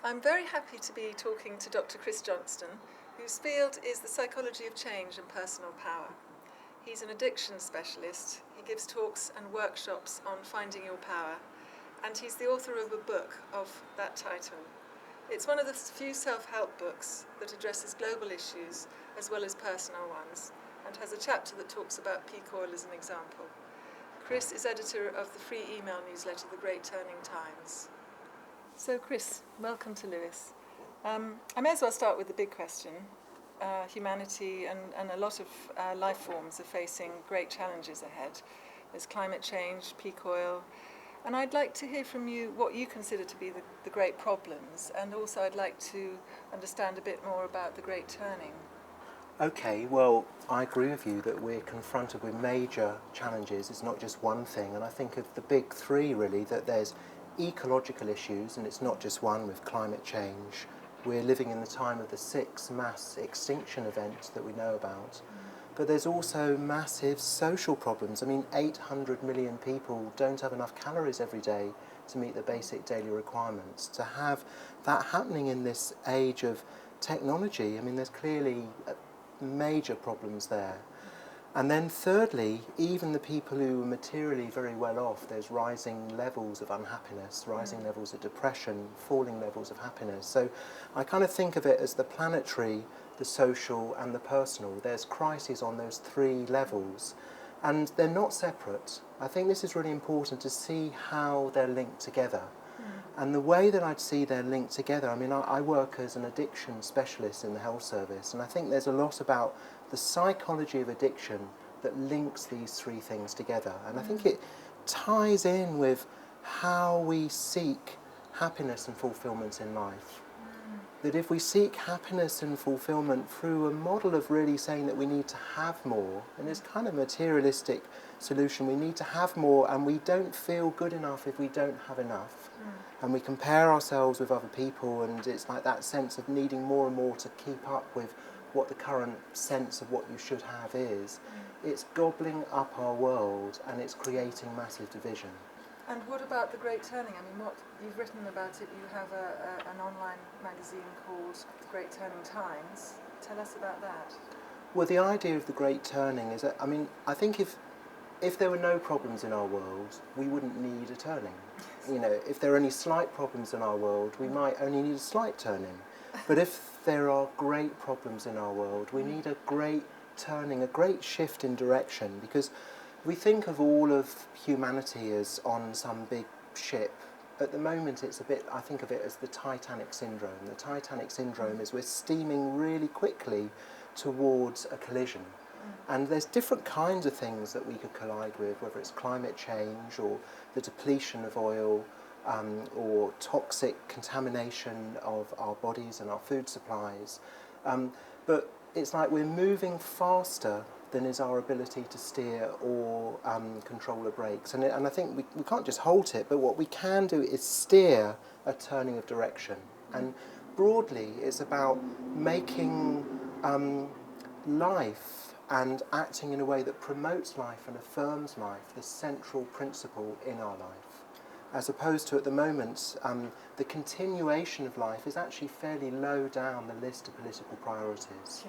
I'm very happy to be talking to Dr. Chris Johnstone, whose field is the psychology of change and personal power. He's an addiction specialist. He gives talks and workshops on finding your power, and he's the author of a book of that title. It's one of the few self-help books that addresses global issues as well as personal ones, and has a chapter that talks about peak oil as an example. Chris is editor of the free email newsletter, The Great Turning Times. So Chris, welcome to Lewes. I may as well start with the big question. Humanity and a lot of life forms are facing great challenges ahead. There's climate change, peak oil, and I'd like to hear from you what you consider to be the great problems, and also I'd like to understand a bit more about the great turning. Okay, well, I agree with you that we're confronted with major challenges. It's not just one thing, and I think of the big three really, that there's ecological issues, and it's not just one with climate change. We're living in the time of the 6 mass extinction events that we know about. But there's also massive social problems. I mean, 800 million people don't have enough calories every day to meet the basic daily requirements. To have that happening in this age of technology, I mean, there's clearly major problems there. And then thirdly, even the people who are materially very well off, there's rising levels of unhappiness, rising levels of depression, falling levels of happiness. So I kind of think of it as the planetary, the social and the personal. There's crises on those 3 levels, and they're not separate. I think this is really important to see how they're linked together. And the way that I'd see they're linked together, I mean, I work as an addiction specialist in the health service, and I think there's a lot about the psychology of addiction that links these 3 things together. And I think it ties in with how we seek happiness and fulfillment in life. That if we seek happiness and fulfillment through a model of really saying that we need to have more, and it's kind of materialistic solution, we need to have more, and we don't feel good enough if we don't have enough. And we compare ourselves with other people, and it's like that sense of needing more and more to keep up with what the current sense of what you should have is. It's gobbling up our world, and it's creating massive division. And what about the Great Turning? I mean, what you've written about it, you have an online magazine called The Great Turning Times. Tell us about that. Well, the idea of the Great Turning is that, I mean, I think if there were no problems in our world, we wouldn't need a turning. You know, if there are any slight problems in our world, we might only need a slight turning. But if there are great problems in our world, we need a great turning, a great shift in direction, because we think of all of humanity as on some big ship. At the moment, it's a bit, I think of it as the Titanic Syndrome. The Titanic Syndrome is we're steaming really quickly towards a collision. And there's different kinds of things that we could collide with, whether it's climate change or the depletion of oil, or toxic contamination of our bodies and our food supplies. But it's like we're moving faster than is our ability to steer or control the brakes. And I think we can't just halt it, but what we can do is steer a turning of direction. And broadly, it's about making life and acting in a way that promotes life and affirms life, the central principle in our life. As opposed to, at the moment, the continuation of life is actually fairly low down the list of political priorities. Yes.